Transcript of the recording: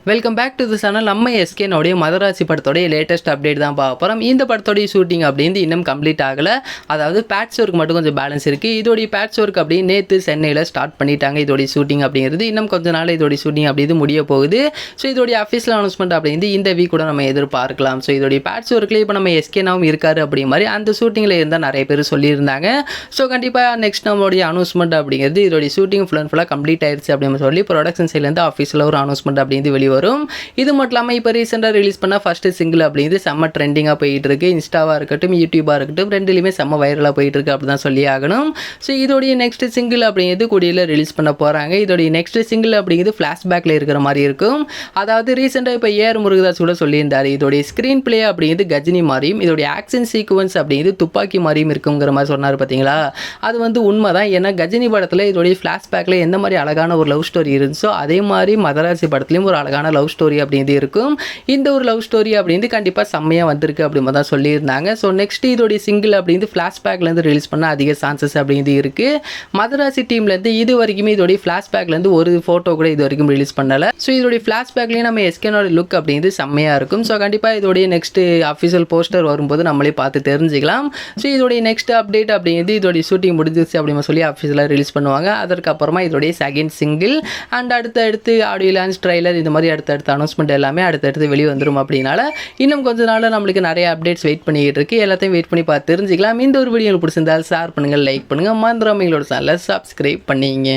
Welcome back to the channel. நம்ம எஸ்கேனோடைய மதராசி படத்தோடைய லேட்டஸ்ட் அப்டேட் தான் பார்க்க போகிறோம். இந்த படத்தோடைய ஷூட்டிங் அப்படின்னு இன்னும் கம்ப்ளீட் ஆகலை. அதாவது பேட்ச் ஒர்க் மட்டும் கொஞ்சம் பேலன்ஸ் இருக்குது. இதோடைய பேட்ச் ஒர்க் அப்படின்னு நேற்று சென்னையில் ஸ்டார்ட் பண்ணிட்டாங்க. இதோடைய ஷூட்டிங் அப்படிங்கிறது இன்னும் கொஞ்ச நாள் இதோடைய ஷூட்டிங் அப்படி முடிய போகுது. ஸோ இதோடைய அஃபீஷியல் அனௌன்ஸ்மெண்ட் அப்படிங்கிறது இந்த வீக் கூட நம்ம எதிர்பார்க்கலாம். ஸோ இதோடைய பேட்ச் ஒர்க்கில் இப்போ நம்ம எஸ்கேனாவும் இருக்காரு அப்படிங்கிற மாதிரி அந்த ஷூட்டிங்கில் இருந்தால் நிறைய பேர் சொல்லியிருந்தாங்க. ஸோ கண்டிப்பாக நெக்ஸ்ட் நம்மளுடைய அனௌன்ஸ்மெண்ட் அப்படிங்கிறது இதோடைய ஷூட்டிங் ஃபுல் அண்ட் ஃபுல்லாக கம்ப்ளீட் ஆயிடுச்சு அப்படின்னு சொல்லி ப்ரொடக்ஷன் சைட்லேருந்து அஃபீஷியலாக ஒரு அனௌன்ஸ்மெண்ட் அப்படிங்கிறது வெளிவரும். இது மட்டும் இல்லாமல் இப்போ ரீசெண்டாக ரிலீஸ் பண்ண ஃபர்ஸ்ட் சிங்கிள் அப்படிங்கிறது செம்ம ட்ரெண்டிங்காக போயிட்டு இருக்கு. இன்ஸ்டாவாக இருக்கட்டும், யூடியூபாக இருக்கட்டும், ரெண்டுலையுமே செம்ம வைரலாக போயிட்டு இருக்கு அப்படி தான் சொல்லி ஆகணும். ஸோ இதோடைய நெக்ஸ்ட் சிங்கிள் அப்படிங்கிறது கூடியில் ரிலீஸ் பண்ண போகிறாங்க. இதோடைய நெக்ஸ்ட் சிங்கிள் அப்படிங்கிறது ஃப்ளாஷ்பேக்கில் இருக்கிற மாதிரி இருக்கும். அதாவது ரீசெண்டாக இப்போ ஏஆர் முருகதாஸ் கூட சொல்லியிருந்தார், இதோடைய ஸ்க்ரீன் பிளே அப்படிங்கிறது கஜினி மாதிரியும் இதோடைய ஆக்ஷன் சீக்வன்ஸ் அப்படிங்கிறது துப்பாக்கி மாதிரியும் இருக்குங்கிற மாதிரி சொன்னார் பார்த்தீங்களா. அது வந்து உண்மை தான். ஏன்னா கஜினி படத்தில் இதோடைய ஃப்ளாஷ்பேக்கில் எந்த மாதிரி அழகான ஒரு லவ் ஸ்டோரி இருந்துச்சோ அதே மாதிரி மதராசி படத்துலையும் ஒரு அழகான லவ் ஸ்டோரி அப்படிங்கிறது இருக்கும். இந்த ஒரு லவ் ஸ்டோரி அப்படிங்கிறது கண்டிப்பாக செம்மையாக வந்திருக்கு அப்படின்னு தான் சொல்லியிருந்தாங்க. ஸோ நெக்ஸ்ட் இதோடைய சிங்கிள் அப்படிங்கிறது ஃப்ளாஷ்பேக்லேருந்து ரிலீஸ் பண்ண அதிக சான்சஸ் அப்படிங்கிறது இருக்குது. மதராசி டீம்லேருந்து இது வரைக்குமே இதோடைய ஃப்ளாஷ்பேக்லேருந்து ஒரு ஃபோட்டோ கூட இது வரைக்கும் ரிலீஸ் பண்ணலை. ஸோ இதோடைய ஃப்ளாஷ்பேக்லேயும் நம்ம எஸ்கேனோட லுக் அப்படிங்கிறது செம்மையாக இருக்கும். ஸோ கண்டிப்பாக இதோடைய நெக்ஸ்ட் அஃபிஷியல் போஸ்டர் வரும்போது நம்மளே பார்த்து தெரிஞ்சுக்கலாம். ஸோ இதோடைய நெக்ஸ்ட் அப்டேட் அப்படிங்கிறது இதோடைய ஷூட்டிங் முடிஞ்சிச்சு அப்படின்னு சொல்லி அஃபிஷியலாக ரிலீஸ் பண்ணுவாங்க. அதற்கப்புறமா இதோடைய செகண்ட் சிங்கிள் அண்ட் அடுத்தடுத்து ஆடியோ லான்ச் ட்ரைலர் இந்த மாதிரி அடுத்தடுத்த அனௌன்ஸ்மெண்ட் எல்லாமே அடுத்தடுத்து வெளியே வந்துடும். அப்படின்னால இன்னும் கொஞ்ச நாள் நம்மளுக்கு நிறைய அப்டேட்ஸ் வெயிட் பண்ணிட்டு இருக்கு. எல்லாத்தையும் வெயிட் பண்ணி பார்த்து தெரிஞ்சுக்கலாம். இந்த ஒரு வீடியோ பிடிச்சிருந்தால் ஷேர் பண்ணுங்கள், லைக் பண்ணுங்கள், மறந்துடாம எங்களோட சேனலை சப்ஸ்கிரைப் பண்ணிங்க.